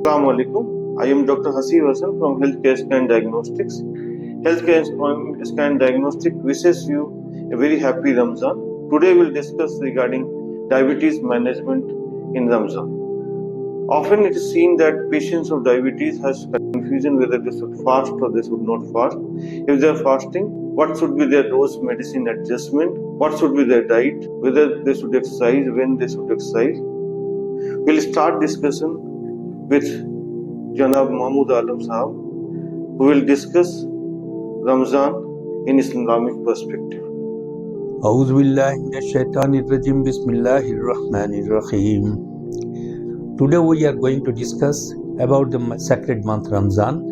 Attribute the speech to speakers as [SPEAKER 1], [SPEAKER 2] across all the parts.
[SPEAKER 1] Assalamu alaikum. I am Dr. Haseeb Hassan from Healthcare Scan Diagnostics. Healthcare Scan Diagnostics wishes you a very happy Ramadan. Today we will discuss regarding diabetes management in Ramadan. Often it is seen that patients of diabetes has confusion whether they should fast or they should not fast. If they are fasting, what should be their dose medicine adjustment, what should be their diet, whether they should exercise, when they should exercise. We will start discussion with Janab Mahmud Sahab, who will discuss Ramadan in Islamic perspective.
[SPEAKER 2] A'udhu billahi minash shaitanir rajim. Bismillahir rahmanir rahim. Today we are going to discuss about the sacred month Ramadan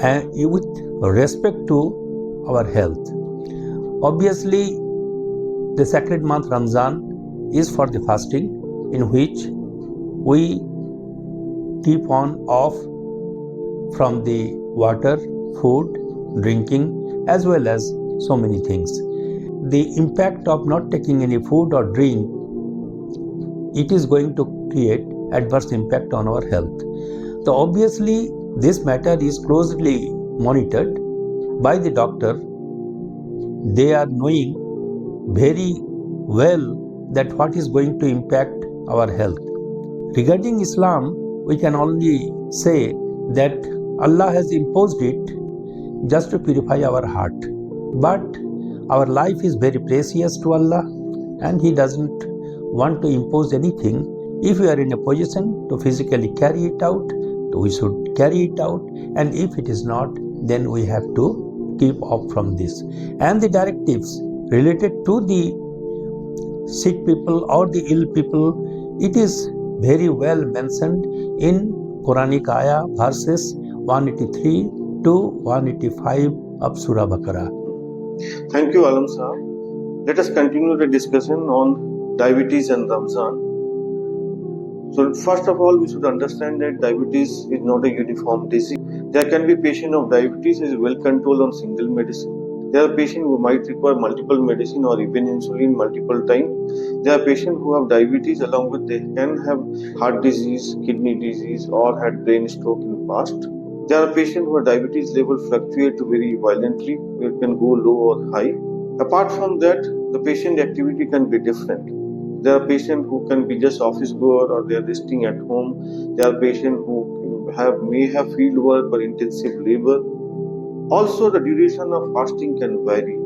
[SPEAKER 2] and with respect to our health. Obviously, the sacred month Ramadan is for the fasting, in which we keep on off from the water, food, drinking, as well as so many things. The impact of not taking any food or drink, it is going to create adverse impact on our health. So obviously this matter is closely monitored by the doctor. They are knowing very well that what is going to impact our health. Regarding Islam, we can only say that Allah has imposed it just to purify our heart. But our life is very precious to Allah, and He doesn't want to impose anything. If we are in a position to physically carry it out, we should carry it out, and if it is not, then we have to keep off from this. And the directives related to the sick people or the ill people, it is very well mentioned in Quranic ayah verses 183 to 185 of Surah Baqarah.
[SPEAKER 1] Thank you, Alam Sahab. Let us continue the discussion on diabetes and Ramadan. So first of all, we should understand that diabetes is not a uniform disease. There can be patient of diabetes who is well controlled on single medicine. There are patients who might require multiple medicine or even insulin multiple times. There are patients who have diabetes along with they can have heart disease, kidney disease, or had brain stroke in the past. There are patients who diabetes level fluctuate very violently. It can go low or high. Apart from that, the patient activity can be different. There are patients who can be just office goer or they are resting at home. There are patients who may have field work or intensive labor. Also, the duration of fasting can vary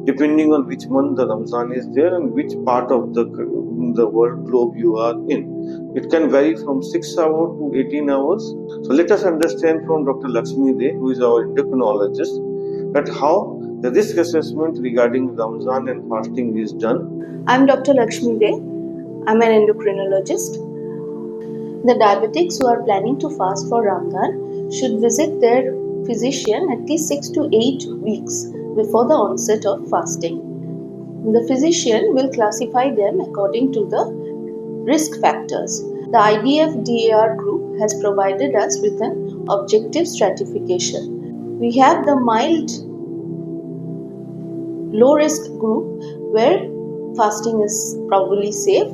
[SPEAKER 1] depending on which month the Ramadan is there and which part of the world globe you are in. It can vary from 6 hours to 18 hours. So let us understand from Dr. Lakshmi, who is our endocrinologist, that how the risk assessment regarding Ramadan and fasting is done.
[SPEAKER 3] I'm Dr. Lakshmi. I'm an endocrinologist. The diabetics who are planning to fast for Ramadan should visit their physician at least 6 to 8 weeks before the onset of fasting. The physician will classify them according to the risk factors. The IDF-DAR group has provided us with an objective stratification. We have the mild low risk group where fasting is probably safe,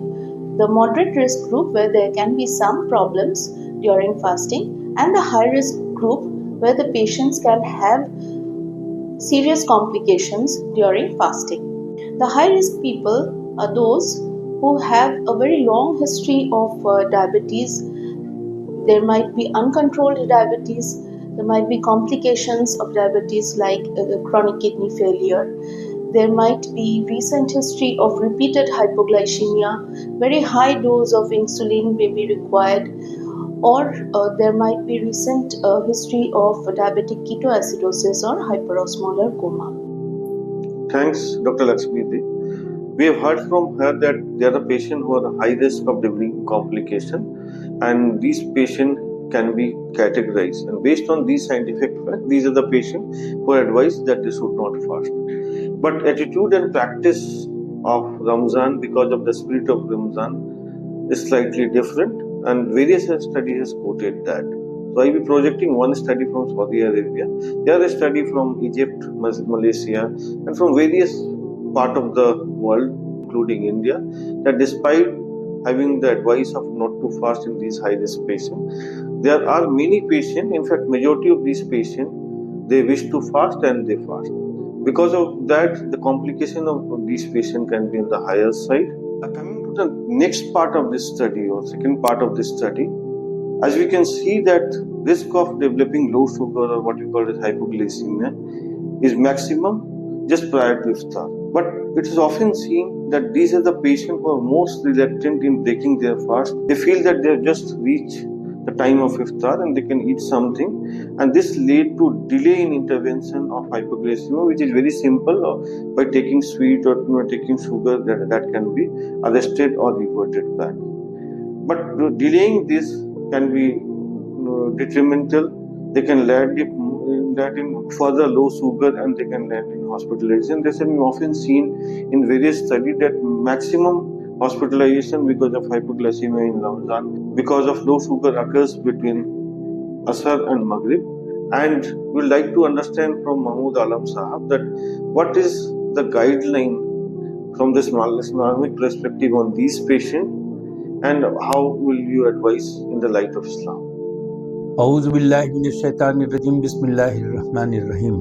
[SPEAKER 3] the moderate risk group where there can be some problems during fasting, and the high risk group where the patients can have serious complications during fasting. The high risk people are those who have a very long history of diabetes. There might be uncontrolled diabetes, there might be complications of diabetes like chronic kidney failure. There might be recent history of repeated hypoglycemia, very high dose of insulin may be required, or there might be recent history of diabetic ketoacidosis or hyperosmolar coma.
[SPEAKER 1] Thanks, Dr. Lakshmi. We have heard from her that there are patients who are high risk of developing complication, and these patients can be categorized. And based on these scientific facts, these are the patients who are advised that they should not fast. But attitude and practice of Ramadan, because of the spirit of Ramadan, is slightly different, and various studies has quoted that. So I will be projecting one study from Saudi Arabia, the other study from Egypt, Malaysia, and from various part of the world, including India, that despite having the advice of not to fast in these high-risk patients, There are many patients, in fact majority of these patients, they wish to fast and they fast. Because of that, the complication of these patients can be on the higher side. Coming to the next part of this study, or second part of this study, as we can see that risk of developing low sugar, or what we call as hypoglycemia, is maximum just prior to Iftar. But it is often seen that these are the patients who are most reluctant in breaking their fast. They feel that they have just reached the time of Iftar and they can eat something, and this lead to delay in intervention of hypoglycemia, which is very simple. By taking sweet or taking sugar, that can be arrested or reverted back. But delaying this can be detrimental. They can land in further low sugar and they can land in hospitalization. This has been often seen in various studies that maximum hospitalization because of hypoglycemia in Ramadan, because of low sugar, occurs between Asr and Maghrib. And we would like to understand from Mahmud Alam Sahab that what is the guideline from this Islamic perspective on these patients, and how will you advise in the light of Islam?
[SPEAKER 2] Bismillahirrahmanirrahim.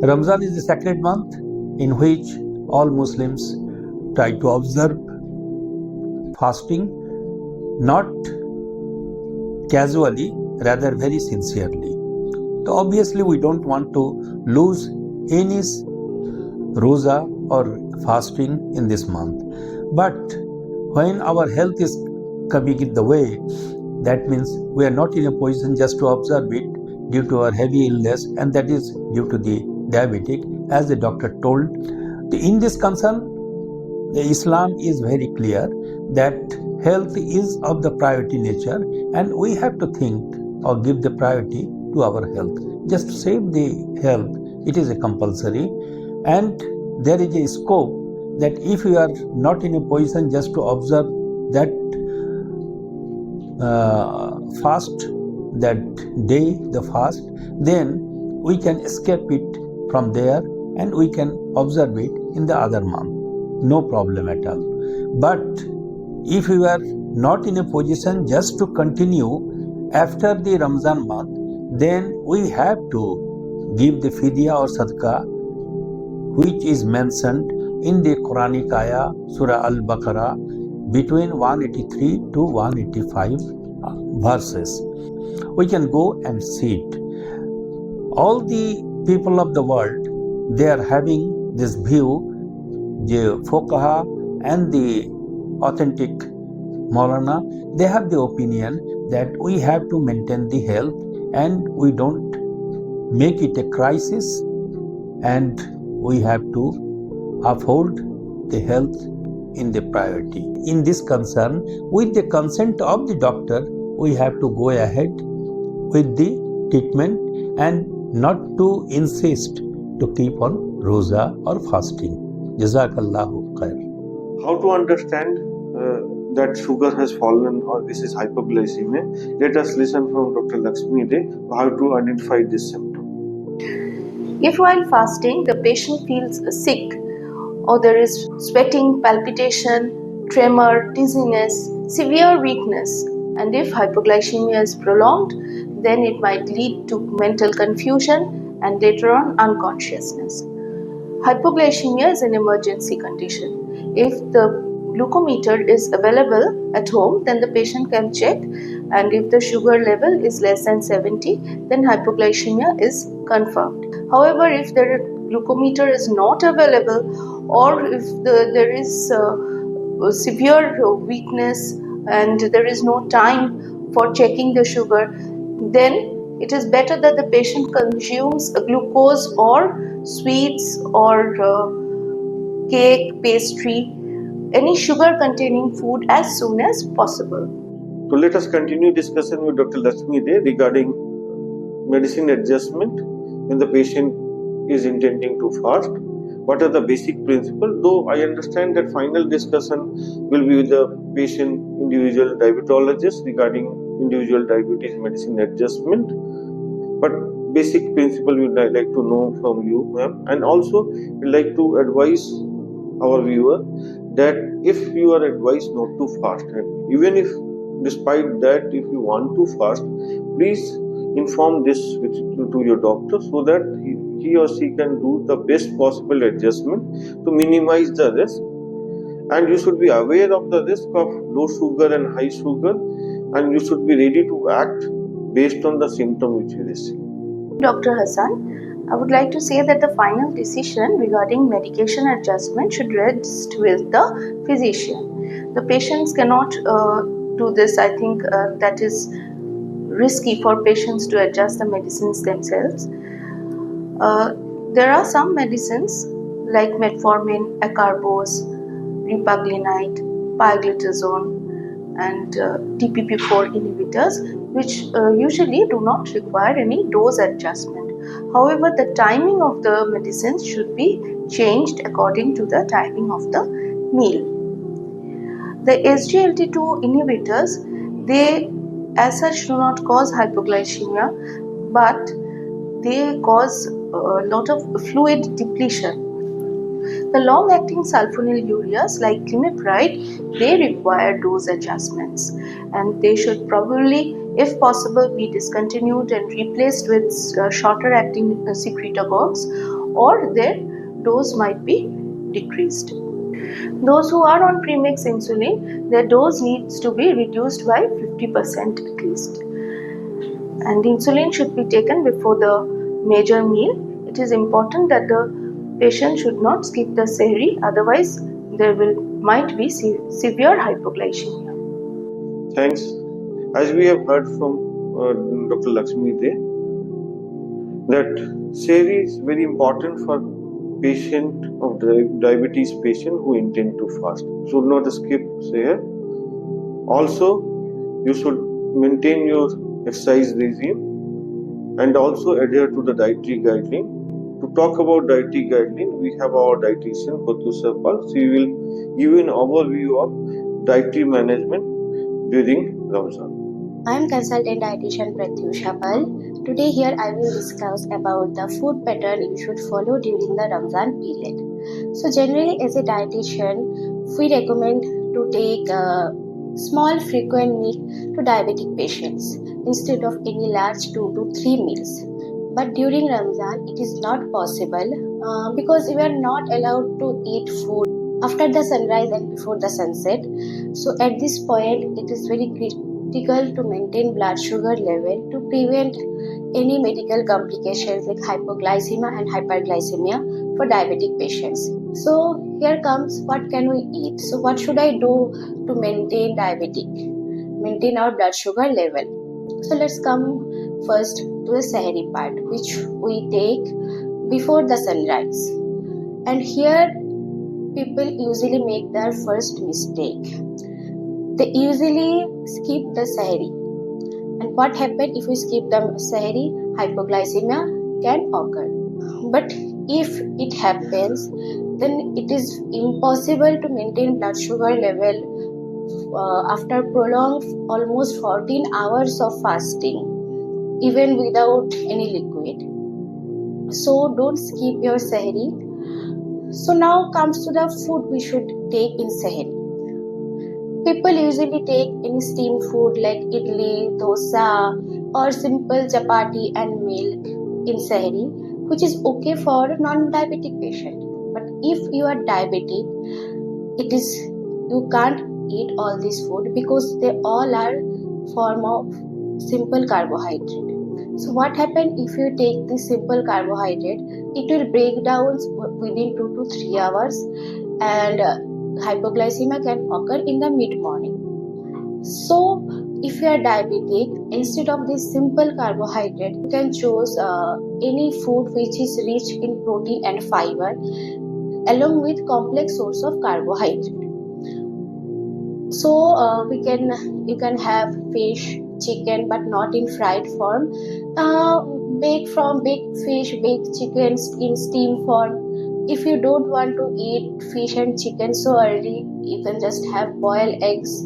[SPEAKER 2] Ramadan is the sacred month in which all Muslims try to observe fasting, not casually, rather very sincerely. So obviously we don't want to lose any roza or fasting in this month. But when our health is coming in the way, that means we are not in a position just to observe it due to our heavy illness, and that is due to the diabetic, as the doctor told. In this concern, the Islam is very clear that health is of the priority nature, and we have to think or give the priority to our health. Just to save the health, it is a compulsory, and there is a scope that if you are not in a position just to observe that fast, that day, the fast, then we can escape it from there and we can observe it in the other month. No problem at all. But if you are not in a position just to continue after the Ramzan month, then we have to give the fidya or sadaqah, which is mentioned in the Quranic ayah, Surah Al-Baqarah, between 183 to 185 verses. We can go and see it. All the people of the world, they are having this view, the Fuqaha and the authentic Maulana, they have the opinion that we have to maintain the health and we don't make it a crisis, and we have to uphold the health in the priority. In this concern, with the consent of the doctor, we have to go ahead with the treatment and not to insist to keep on roza or fasting. Jazakallahu khair.
[SPEAKER 1] How to understand that sugar has fallen or this is hypoglycemia? Let us listen from Dr. Lakshmi how to identify this symptom.
[SPEAKER 3] If while fasting the patient feels sick, or there is sweating, palpitation, tremor, dizziness, severe weakness, and if hypoglycemia is prolonged, then it might lead to mental confusion and later on unconsciousness. Hypoglycemia is an emergency condition. If the glucometer is available at home, then the patient can check, and if the sugar level is less than 70, then hypoglycemia is confirmed. However, if the glucometer is not available, or if there is severe weakness and there is no time for checking the sugar, then it is better that the patient consumes a glucose or sweets or cake, pastry, any sugar containing food as soon as possible.
[SPEAKER 1] So let us continue discussion with Dr. Lakshmi regarding medicine adjustment when the patient is intending to fast. What are the basic principles? Though I understand that final discussion will be with the patient individual diabetologist regarding individual diabetes medicine adjustment. But basic principle we would like to know from you, ma'am. And also we would like to advise our viewer that if you are advised not to fast, and even if despite that, if you want to fast, please inform this to your doctor so that he or she can do the best possible adjustment to minimize the risk. And you should be aware of the risk of low sugar and high sugar, and you should be ready to act based on the symptom which you receive.
[SPEAKER 3] Dr. Hassan, I would like to say that the final decision regarding medication adjustment should rest with the physician. The patients cannot do this. I think that is risky for patients to adjust the medicines themselves. There are some medicines like metformin, acarbose, repaglinite, pioglitazone, and DPP4 inhibitors, which usually do not require any dose adjustment. However, the timing of the medicines should be changed according to the timing of the meal. The SGLT2 inhibitors, they as such do not cause hypoglycemia, but they cause a lot of fluid depletion. The long-acting sulfonylureas like glimepiride, they require dose adjustments, and they should probably, if possible, be discontinued and replaced with shorter-acting secretagogues, or their dose might be decreased. Those who are on premix insulin, their dose needs to be reduced by 50% at least. And insulin should be taken before the major meal. It is important that the patient should not skip the sehri, otherwise there might be severe hypoglycemia.
[SPEAKER 1] Thanks. As we have heard from Dr. Lakshmi there, that sehri is very important for patient of diabetes patient who intend to fast. Should not skip sehri. Also, you should maintain your exercise regime and also adhere to the dietary guideline. To talk about dietary guideline, we have our dietitian Pal. She will give you an overview of dietary management during Ramadan.
[SPEAKER 4] I am consultant dietitian Pal. Today here I will discuss about the food pattern you should follow during the Ramadan period. So generally as a dietitian, we recommend to take small frequent meal to diabetic patients instead of any large 2 to 3 meals. But during Ramadan it is not possible because we are not allowed to eat food after the sunrise and before the sunset. So at this point it is very critical to maintain blood sugar level to prevent any medical complications like hypoglycemia and hyperglycemia for diabetic patients. So here comes what can we eat. So what should I do to maintain our blood sugar level? So let's come first to the sehri part, which we take before the sunrise. And here people usually make their first mistake. They usually skip the sehri. And what happens if we skip the sehri? Hypoglycemia can occur. But if it happens, then it is impossible to maintain blood sugar level after prolonged almost 14 hours of fasting, even without any liquid. So don't skip your sehri. So now comes to the food we should take in sehri. People usually take any steamed food like idli, dosa or simple chapati and milk in sehri, which is okay for a non-diabetic patient. But if you are diabetic, you can't eat all this food because they all are form of simple carbohydrate. So what happens if you take this simple carbohydrate? It will break down within 2 to 3 hours and hypoglycemia can occur in the mid-morning. So if you are diabetic, instead of this simple carbohydrate, you can choose any food which is rich in protein and fiber along with complex source of carbohydrate. So you can have fish, chicken, but not in fried form. Baked fish, baked chicken in steam form. If you don't want to eat fish and chicken so early, you can just have boiled eggs.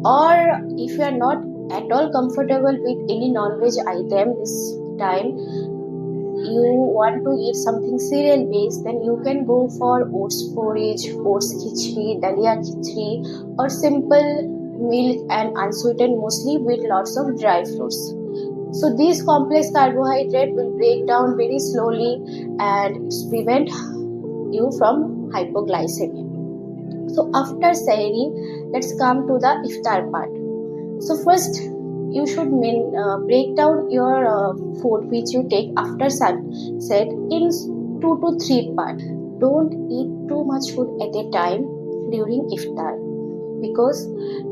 [SPEAKER 4] Or if you are not at all comfortable with any non-veg item this time, you want to eat something cereal based, then you can go for oats porridge, oats khichdi, dalia khichdi, or simple milk and unsweetened mostly with lots of dry fruits. So these complex carbohydrate will break down very slowly and prevent you from hypoglycemia. So after sehri, let's come to the iftar part. So first, you should break down your food which you take after sunset in 2 to 3 parts. Don't eat too much food at a time during iftar, because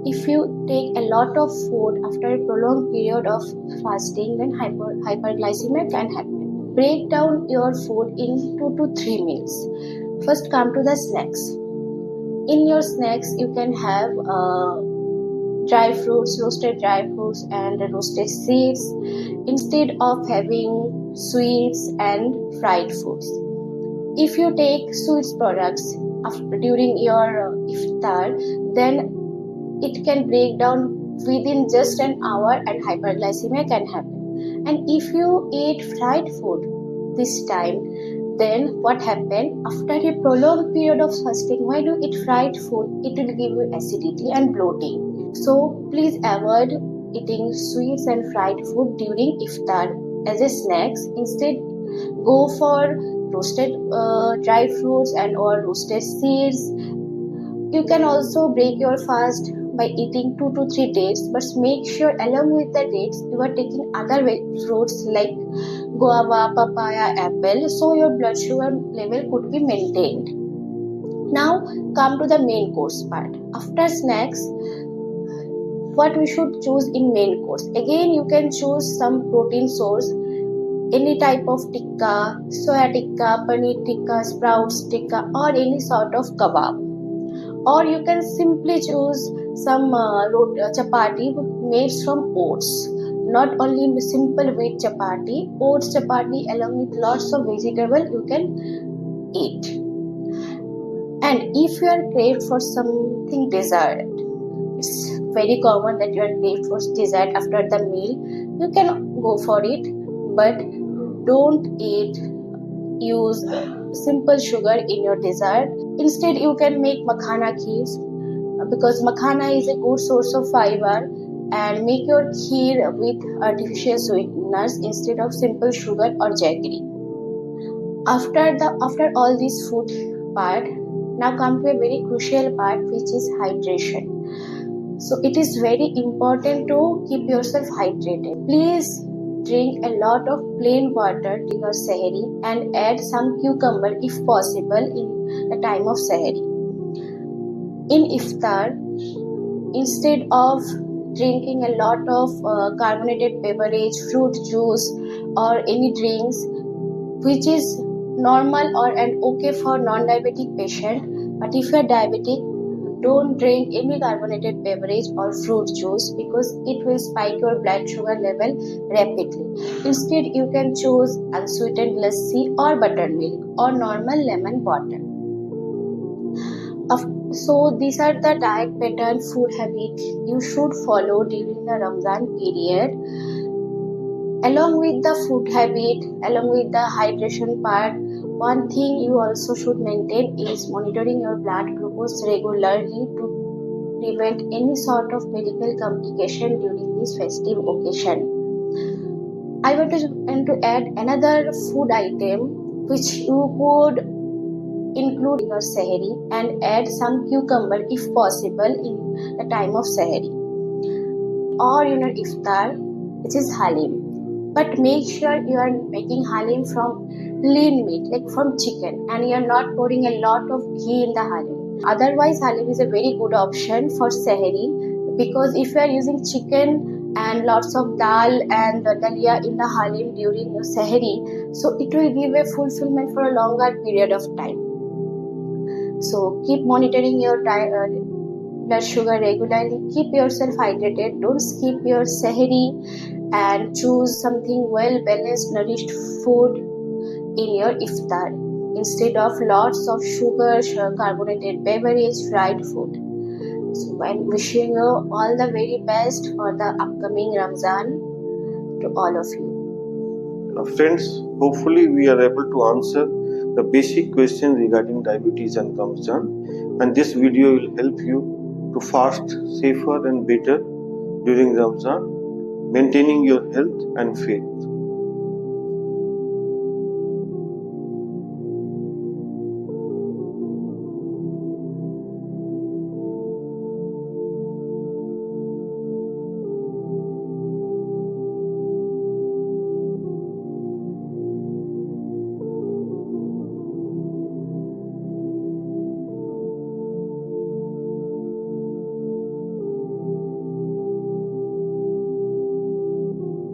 [SPEAKER 4] if you take a lot of food after a prolonged period of fasting, then hyperglycemia can happen. Break down your food in 2 to 3 meals. First, come to the snacks. In your snacks, you can have dry fruits, roasted dry fruits and roasted seeds instead of having sweets and fried foods. If you take sweets products during your iftar, then it can break down within just an hour and hyperglycemia can happen. And if you eat fried food this time, then what happened? After a prolonged period of fasting, why do you eat fried food? It will give you acidity and bloating. So please avoid eating sweets and fried food during iftar as a snacks. Instead, go for roasted dry fruits and or roasted seeds. You can also break your fast by eating 2 to 3 dates, but make sure along with the dates you are taking other fruits like guava, papaya, apple, so your blood sugar level could be maintained. Now come to the main course part. After snacks, what we should choose in main course? Again, you can choose some protein source, any type of tikka, soya tikka, paneer tikka, sprouts tikka, or any sort of kebab. Or you can simply choose some chapati made from oats. Not only simple wheat chapati, oats chapati along with lots of vegetable you can eat. And if you are craved for something dessert, it's very common that you are craved for dessert after the meal, you can go for it, but don't use simple sugar in your dessert. Instead, you can make makhana kheers, because makhana is a good source of fiber, and make your kheer with artificial sweeteners instead of simple sugar or jaggery. After all this food part, now come to a very crucial part, which is hydration. So it is very important to keep yourself hydrated. Please drink a lot of plain water to your sehri and add some cucumber if possible in the time of sehri. In iftar, instead of drinking a lot of carbonated beverage, fruit juice or any drinks, which is normal or and okay for non-diabetic patient, but if you are diabetic, don't drink any carbonated beverage or fruit juice, because it will spike your blood sugar level rapidly. Instead, you can choose unsweetened lassi or buttermilk or normal lemon water. So these are the diet pattern, food habit you should follow during the Ramadan period. Along with the food habit, along with the hydration part, one thing you also should maintain is monitoring your blood glucose regularly to prevent any sort of medical complication during this festive occasion. I want to add another food item which you could include in your sehri and add some cucumber if possible in the time of sehri or in your iftar, which is halim. But make sure you are making halim from lean meat, like from chicken, and you are not pouring a lot of ghee in the halim. Otherwise, halim is a very good option for sehri, because if you are using chicken and lots of dal and dalia in the halim during your sehri, so it will give a fulfillment for a longer period of time. So keep monitoring your blood sugar regularly, keep yourself hydrated, don't skip your sehri, and choose something well balanced, nourished food in your iftar instead of lots of sugar, carbonated beverage, fried food. So I'm wishing you all the very best for the upcoming Ramzan to all of you.
[SPEAKER 1] Friends, hopefully we are able to answer the basic questions regarding diabetes and Ramzan, and this video will help you to fast safer and better during Ramadan, maintaining your health and faith.